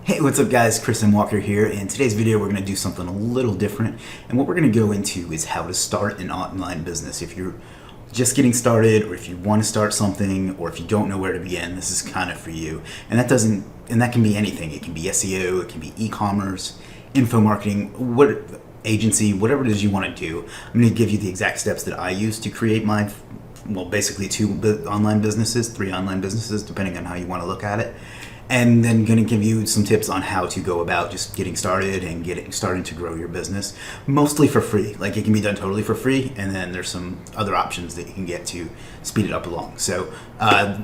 Hey, what's up guys? Chris and Walker here. In today's video we're going to do something a little different, and what we're going to go into is how to start an online business. If you're just getting started, or if you want to start something, or if you don't know where to begin, this is kind of for you. And that can be anything. It can be SEO, it can be e-commerce, info marketing, agency, whatever it is you want to do. I'm going to give you the exact steps that I use to create my basically three online businesses, depending on how you want to look at it. And then going to give you some tips on how to go about just getting started and starting to grow your business, mostly for free. Like, it can be done totally for free, and then there's some other options that you can get to speed it up along. So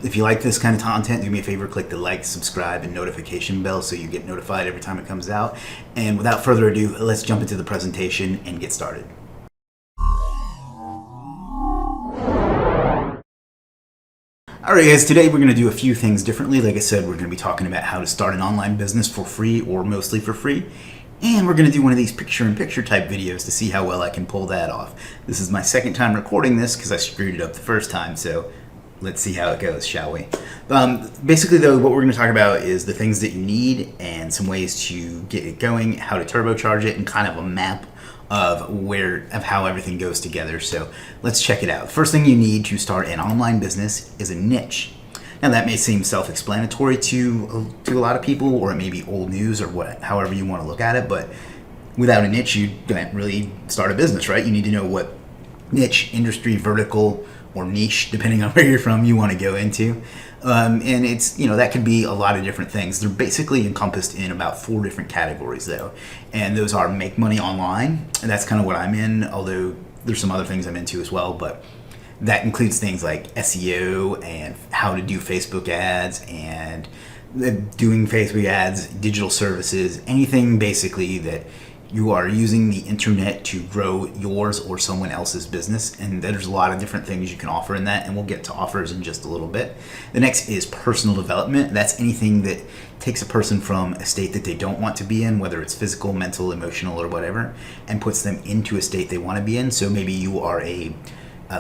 if you like this kind of content, do me a favor, click the like, subscribe, and notification bell so you get notified every time it comes out. And without further ado, let's jump into the presentation and get started. Alright guys, today we're going to do a few things differently. Like I said, we're going to be talking about how to start an online business for free or mostly for free. And we're going to do one of these picture-in-picture type videos to see how well I can pull that off. This is my second time recording this because I screwed it up the first time, so let's see how it goes, shall we? Basically though, what we're going to talk about is the things that you need and some ways to get it going, how to turbocharge it, and kind of a map of how everything goes together. So let's check it out. First thing you need to start an online business is a niche. Now that may seem self-explanatory to a lot of people, or it may be old news, or however you want to look at it, but without a niche you can't really start a business, right? You need to know what niche, industry, vertical, or niche, depending on where you're from, you want to go into. And it's, that could be a lot of different things. They're basically encompassed in about 4 different categories though. And those are make money online, and that's kind of what I'm in, although there's some other things I'm into as well, but that includes things like SEO and how to do Facebook ads and doing Facebook ads, digital services, anything basically that you are using the internet to grow yours or someone else's business. And there's a lot of different things you can offer in that, and we'll get to offers in just a little bit. The next is personal development. That's anything that takes a person from a state that they don't want to be in, whether it's physical, mental, emotional, or whatever, and puts them into a state they want to be in. So maybe you are a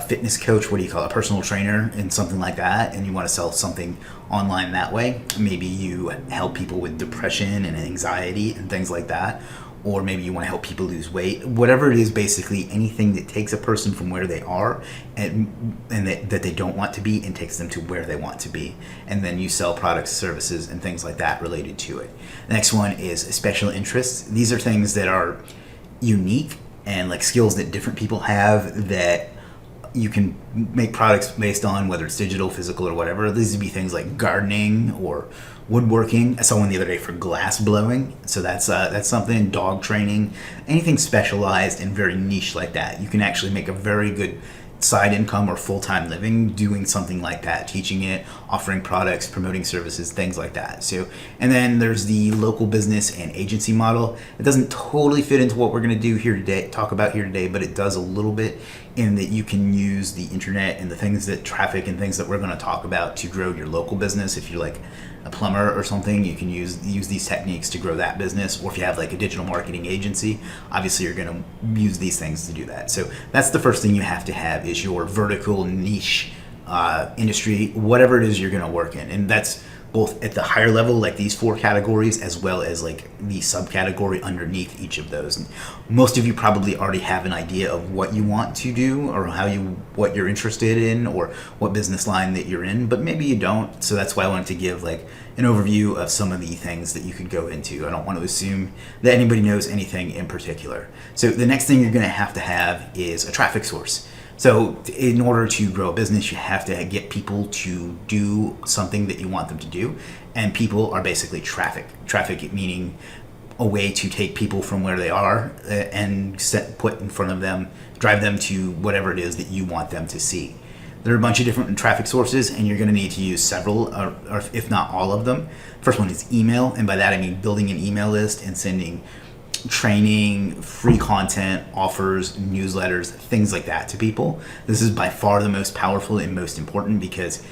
fitness coach, a personal trainer, and something like that, and you want to sell something online that way. Maybe you help people with depression and anxiety and things like that. Or maybe you want to help people lose weight. Whatever it is, basically anything that takes a person from where they are and that they don't want to be and takes them to where they want to be. And then you sell products, services, and things like that related to it. The next one is special interests. These are things that are unique and like skills that different people have that you can make products based on, whether it's digital, physical, or whatever. These would be things like gardening or woodworking. I saw one the other day for glass blowing, so that's something. Dog training, anything specialized and very niche like that. You can actually make a very good side income or full-time living doing something like that, teaching it, offering products, promoting services, things like that. So, and then there's the local business and agency model. It doesn't totally fit into what we're going to talk about here today, but it does a little bit, in that you can use the internet and the things that traffic and things that we're going to talk about to grow your local business. If you're like a plumber or something, you can use these techniques to grow that business. Or if you have like a digital marketing agency, obviously you're going to use these things to do that. So that's the first thing you have to have, is your vertical niche industry, whatever it is you're going to work in. And that's both at the higher level, like these 4 categories, as well as like the subcategory underneath each of those. And most of you probably already have an idea of what you want to do, or what you're interested in, or what business line that you're in, but maybe you don't. So that's why I wanted to give like an overview of some of the things that you could go into. I don't want to assume that anybody knows anything in particular. So the next thing you're going to have is a traffic source. So in order to grow a business, you have to get people to do something that you want them to do. And people are basically traffic. Traffic meaning a way to take people from where they are and put in front of them, drive them to whatever it is that you want them to see. There are a bunch of different traffic sources, and you're going to need to use several, or if not all of them. First one is email, and by that I mean building an email list and sending training, free content, offers, newsletters, things like that to people. This is by far the most powerful and most important, because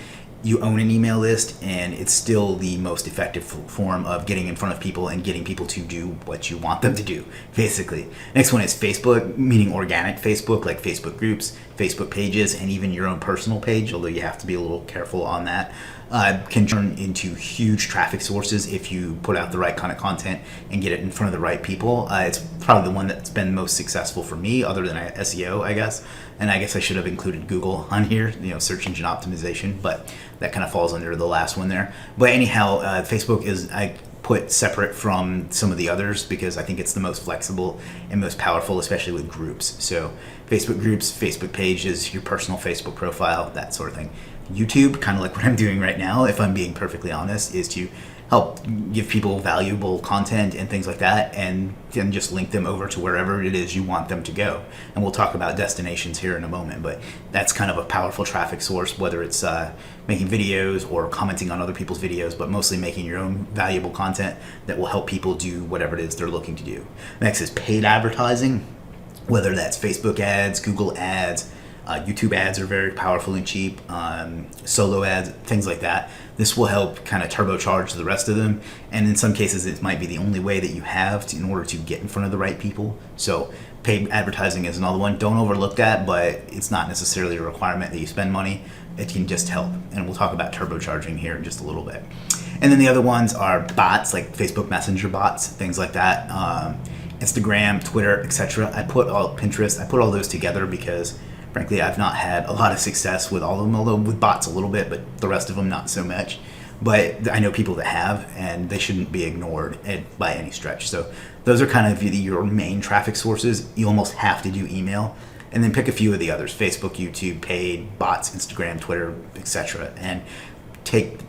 you own an email list, and it's still the most effective form of getting in front of people and getting people to do what you want them to do, basically. Next one is Facebook, meaning organic Facebook, like Facebook groups, Facebook pages, and even your own personal page, although you have to be a little careful on that. can turn into huge traffic sources if you put out the right kind of content and get it in front of the right people. It's probably the one that's been most successful for me, other than SEO, I guess. And I guess I should have included Google on here, search engine optimization, but that kind of falls under the last one there. But anyhow, Facebook is, I put separate from some of the others because I think it's the most flexible and most powerful, especially with groups. So Facebook groups, Facebook pages, your personal Facebook profile, that sort of thing. YouTube, kind of like what I'm doing right now, if I'm being perfectly honest, is to help give people valuable content and things like that, and then just link them over to wherever it is you want them to go. And we'll talk about destinations here in a moment, but that's kind of a powerful traffic source, whether it's making videos or commenting on other people's videos, but mostly making your own valuable content that will help people do whatever it is they're looking to do. Next is paid advertising, whether that's Facebook ads, Google ads, YouTube ads are very powerful and cheap, solo ads, things like that. This will help kind of turbocharge the rest of them, and in some cases it might be the only way that you have in order to get in front of the right people. So paid advertising is another one. Don't overlook that, but it's not necessarily a requirement that you spend money. It can just help, and we'll talk about turbocharging here in just a little bit. And then the other ones are bots, like Facebook Messenger bots, things like that, Instagram, Twitter, etc. Pinterest, I put all those together because frankly, I've not had a lot of success with all of them, although with bots a little bit, but the rest of them not so much. But I know people that have, and they shouldn't be ignored by any stretch. So those are kind of your main traffic sources. You almost have to do email, and then pick a few of the others: Facebook, YouTube, paid, bots, Instagram, Twitter, etc. And take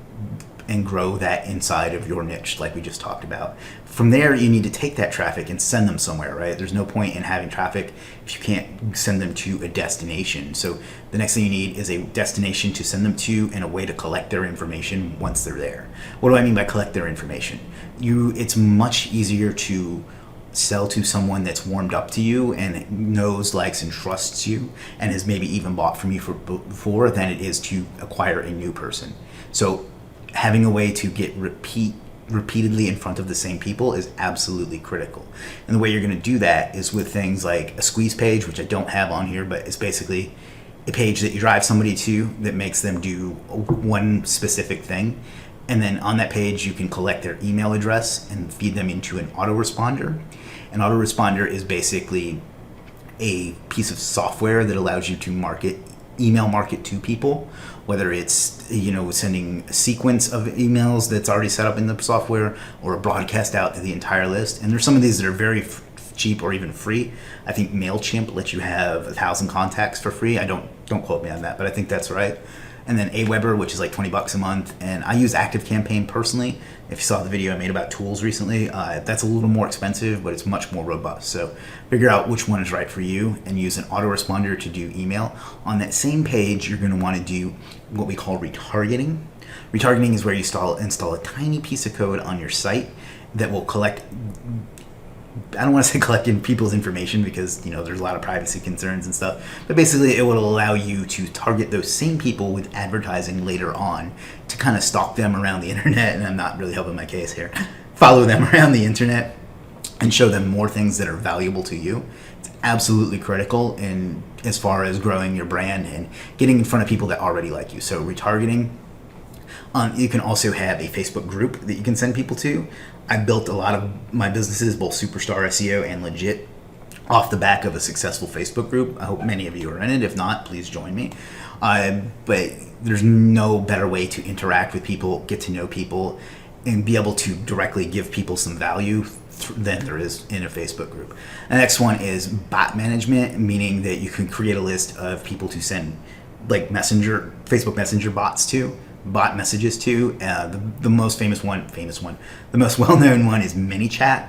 and grow that inside of your niche like we just talked about. From there, you need to take that traffic and send them somewhere, right? There's no point in having traffic if you can't send them to a destination. So the next thing you need is a destination to send them to and a way to collect their information once they're there. What do I mean by collect their information? It's much easier to sell to someone that's warmed up to you and knows, likes, and trusts you and has maybe even bought from you before than it is to acquire a new person. So having a way to get repeatedly in front of the same people is absolutely critical. And the way you're going to do that is with things like a squeeze page, which I don't have on here, but it's basically a page that you drive somebody to that makes them do one specific thing. And then on that page, you can collect their email address and feed them into an autoresponder. An autoresponder is basically a piece of software that allows you to email market to people, whether it's sending a sequence of emails that's already set up in the software or a broadcast out to the entire list. And there's some of these that are very cheap or even free. I think MailChimp lets you have 1,000 contacts for free. Don't quote me on that, but I think that's right. And then Aweber, which is like $20 a month. And I use ActiveCampaign personally. If you saw the video I made about tools recently, that's a little more expensive, but it's much more robust. So figure out which one is right for you and use an autoresponder to do email. On that same page, you're going to want to do what we call retargeting. Retargeting is where you install a tiny piece of code on your site that will collect, I don't want to say collecting people's information because there's a lot of privacy concerns and stuff, but basically it will allow you to target those same people with advertising later on to kind of stalk them around the internet, and I'm not really helping my case here, follow them around the internet and show them more things that are valuable to you. It's absolutely critical in as far as growing your brand and getting in front of people that already like you. So retargeting. You can also have a Facebook group that you can send people to. I built a lot of my businesses, both Superstar SEO and Legiit, off the back of a successful Facebook group. I hope many of you are in it. If not, please join me. But there's no better way to interact with people, get to know people, and be able to directly give people some value than there is in a Facebook group. The next one is bot management, meaning that you can create a list of people to send like Facebook Messenger bot messages to. The most the most well-known one is ManyChat.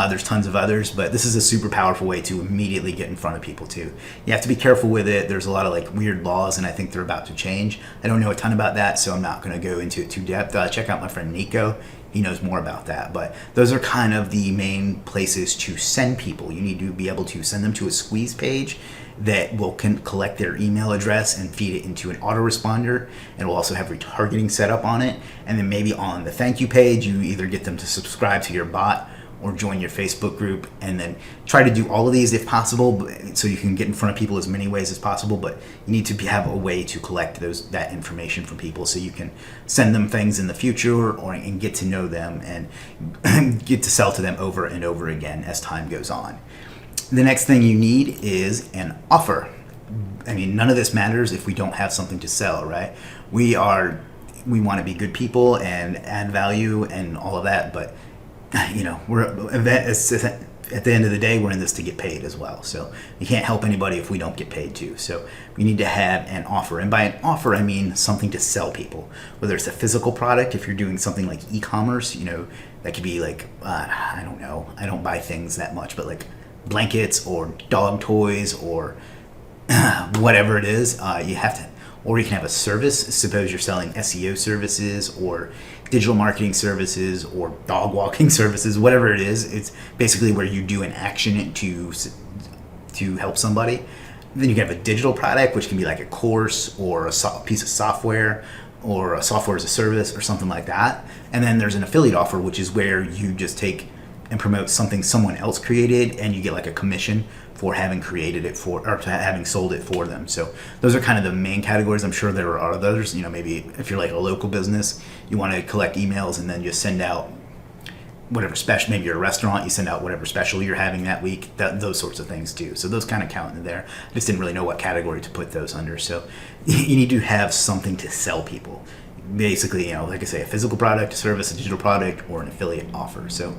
There's tons of others, but this is a super powerful way to immediately get in front of people too. You have to be careful with it. There's a lot of weird laws, and I think they're about to change. I don't know a ton about that, so I'm not going to go into it too depth. Check out my friend Nico. He knows more about that, but those are kind of the main places to send people. You need to be able to send them to a squeeze page that will collect their email address and feed it into an autoresponder, and will also have retargeting set up on it. And then maybe on the thank you page, you either get them to subscribe to your bot or join your Facebook group, and then try to do all of these if possible, so you can get in front of people as many ways as possible. But you need to have a way to collect that information from people, so you can send them things in the future, and get to know them and get to sell to them over and over again as time goes on. The next thing you need is an offer. I mean, none of this matters if we don't have something to sell, right? We want to be good people and add value and all of that, but at the end of the day, we're in this to get paid as well. So you can't help anybody if we don't get paid too. So we need to have an offer. And by an offer, I mean something to sell people. Whether it's a physical product, if you're doing something like e-commerce, that could be like, I don't know, I don't buy things that much, but like blankets or dog toys or whatever it is, you have to. Or you can have a service. Suppose you're selling SEO services or digital marketing services or dog walking services, whatever it is. It's basically where you do an action to help somebody. Then you can have a digital product, which can be like a course or a piece of software or a software as a service or something like that. And then there's an affiliate offer, which is where you just take and promote something someone else created, and you get like a commission for having created it for, or having sold it for them. So those are kind of the main categories. I'm sure there are others. Maybe if you're like a local business, you want to collect emails and then just send out whatever special. Maybe you're a restaurant, you send out whatever special you're having that week. Those sorts of things too. So those kind of count in there. I just didn't really know what category to put those under. So you need to have something to sell people. Basically, like I say, a physical product, a service, a digital product, or an affiliate offer. So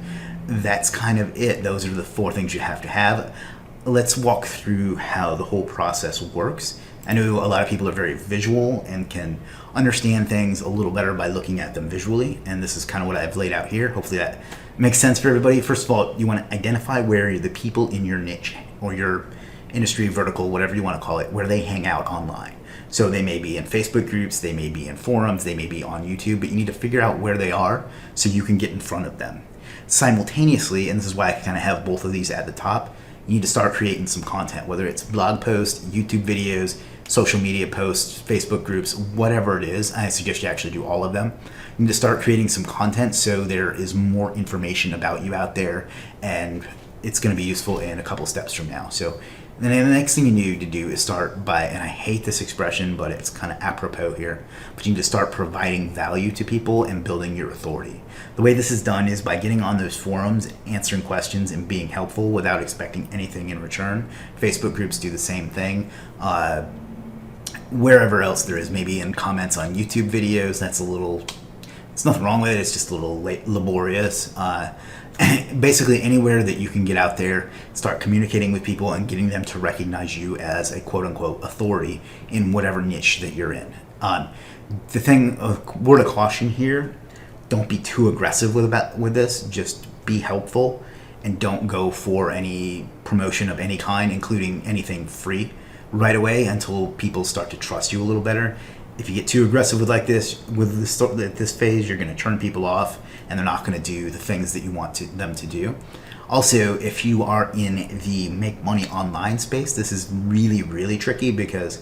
that's kind of it. Those are the 4 things you have to have. Let's walk through how the whole process works. I know a lot of people are very visual and can understand things a little better by looking at them visually, and this is kind of what I've laid out here. Hopefully that makes sense for everybody. First of all, you want to identify where the people in your niche or your industry vertical, whatever you want to call it, where they hang out online. So they may be in Facebook groups, they may be in forums, they may be on YouTube, but you need to figure out where they are so you can get in front of them. Simultaneously, and this is why I kind of have both of these at the top, you need to start creating some content, whether it's blog posts, YouTube videos, social media posts, Facebook groups, whatever it is. I suggest you actually do all of them. You need to start creating some content so there is more information about you out there, and it's going to be useful in a couple steps from now. So then the next thing you need to do is start by, and I hate this expression, but it's kind of apropos here, but you need to start providing value to people and building your authority. The way this is done is by getting on those forums, answering questions, and being helpful without expecting anything in return. Facebook groups do the same thing. Wherever else there is, maybe in comments on YouTube videos, it's nothing wrong with it, it's just a little laborious. Basically anywhere that you can get out there, start communicating with people and getting them to recognize you as a quote-unquote authority in whatever niche that you're in. The thing, word of caution here, don't be too aggressive with this. Just be helpful and don't go for any promotion of any kind, including anything free, right away until people start to trust you a little better. If you get too aggressive with this phase, you're going to turn people off, and they're not going to do the things that you want them to do. Also, if you are in the make money online space, this is really, really tricky because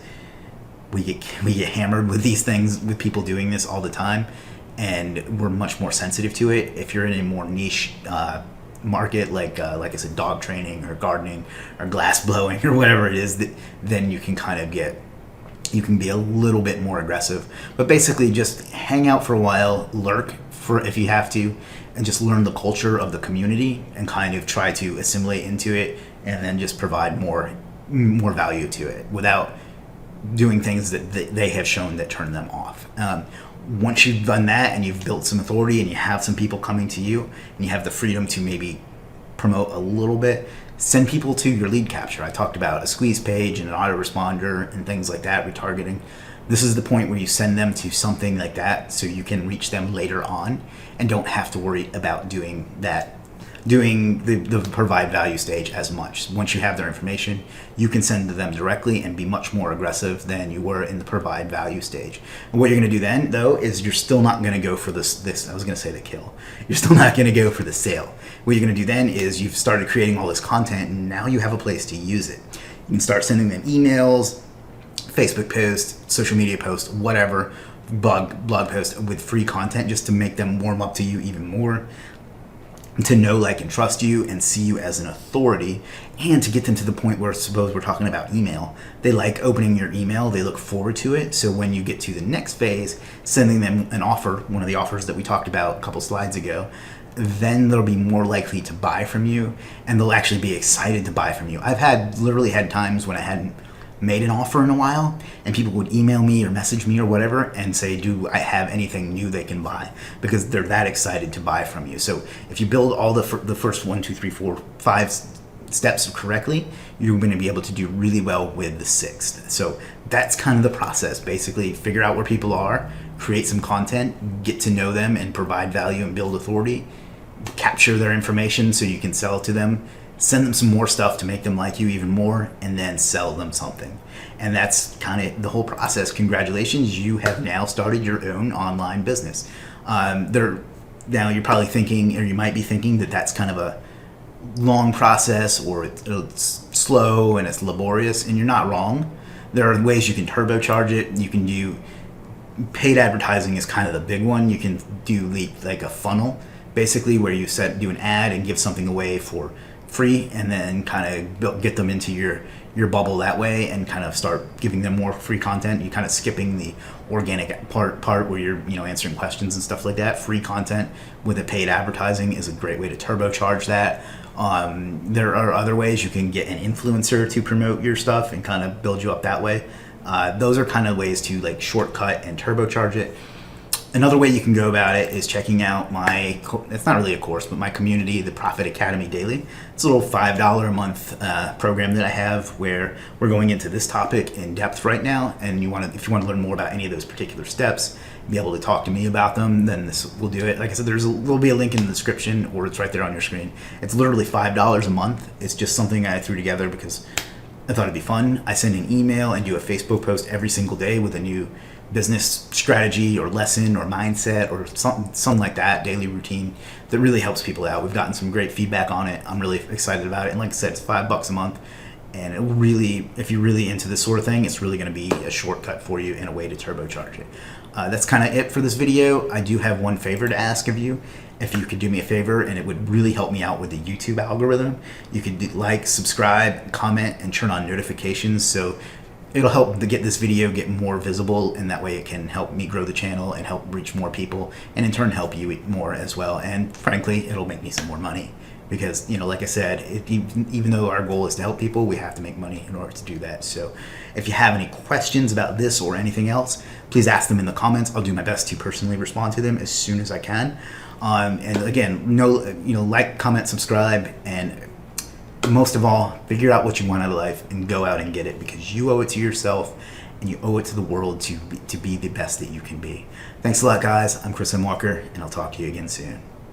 we get hammered with these things, with people doing this all the time, and we're much more sensitive to it. If you're in a more niche market, like I said, dog training or gardening or glass blowing or whatever it is, then you can kind of you can be a little bit more aggressive. But basically just hang out for a while, lurk if you have to, and just learn the culture of the community and kind of try to assimilate into it, and then just provide more value to it without doing things that they have shown that turn them off. Once you've done that and you've built some authority and you have some people coming to you and you have the freedom to maybe promote a little bit, send people to your lead capture. I talked about a squeeze page and an autoresponder and things like that, retargeting. This is the point where you send them to something like that so you can reach them later on and don't have to worry about doing the provide value stage as much. Once you have their information, you can send to them directly and be much more aggressive than you were in the provide value stage. And what you're going to do then, though, is you're still not going to go for this I was going to say the kill. You're still not going to go for the sale. What you're going to do then is you've started creating all this content, and now you have a place to use it. You can start sending them emails, Facebook posts, social media posts, whatever, blog posts with free content just to make them warm up to you even more. to know, like, and trust you and see you as an authority, and to get them to the point where, suppose we're talking about email, they like opening your email, they look forward to it. So when you get to the next phase, sending them an offer, one of the offers that we talked about a couple slides ago, then they'll be more likely to buy from you, and they'll actually be excited to buy from you. I've literally had times when I hadn't made an offer in a while, and people would email me or message me or whatever and say, do I have anything new they can buy? Because they're that excited to buy from you. So if you build all the first 1, 2, 3, 4, 5 steps correctly, you're going to be able to do really well with the sixth. So that's kind of the process. Basically, figure out where people are, create some content, get to know them and provide value and build authority, capture their information so you can sell to them, send them some more stuff to make them like you even more, and then sell them something. And that's kind of the whole process. Congratulations, you have now started your own online business. Now you're probably thinking, or you might be thinking, that that's kind of a long process, or it's slow and it's laborious, and you're not wrong. There are ways you can turbocharge it. You can do paid advertising is kind of the big one. You can do like a funnel, basically, where you do an ad and give something away for free, and then kind of get them into your bubble that way, and kind of start giving them more free content. You kind of skipping the organic part where you're answering questions and stuff like that. Free content with a paid advertising is a great way to turbocharge that. There are other ways you can get an influencer to promote your stuff and kind of build you up that way. Those are kind of ways to like shortcut and turbocharge it. Another way you can go about it is checking out it's not really a course, but my community, the Profit Academy Daily. It's a little $5 a month program that I have, where we're going into this topic in depth right now. And if you want to learn more about any of those particular steps, be able to talk to me about them, then this will do it. Like I said, there'll be a link in the description, or it's right there on your screen. It's literally $5 a month. It's just something I threw together because I thought it'd be fun. I send an email and do a Facebook post every single day with a new business strategy or lesson or mindset or something like that, daily routine that really helps people out. We've gotten some great feedback on it. I'm really excited about it. And like I said, it's $5 a month. And if you're really into this sort of thing, it's really going to be a shortcut for you and a way to turbocharge it. That's kind of it for this video. I do have one favor to ask of you. If you could do me a favor, and it would really help me out with the YouTube algorithm, you could like, subscribe, comment, and turn on notifications, so it'll help to get this video get more visible, and that way it can help me grow the channel and help reach more people, and in turn help you more as well. And frankly, it'll make me some more money, because like I said, even though our goal is to help people, we have to make money in order to do that. So if you have any questions about this or anything else, please ask them in the comments. I'll do my best to personally respond to them as soon as I can. And again, like, comment, subscribe, and most of all, figure out what you want out of life and go out and get it, because you owe it to yourself and you owe it to the world to be the best that you can be. Thanks a lot, guys. I'm Chris M. Walker, and I'll talk to you again soon.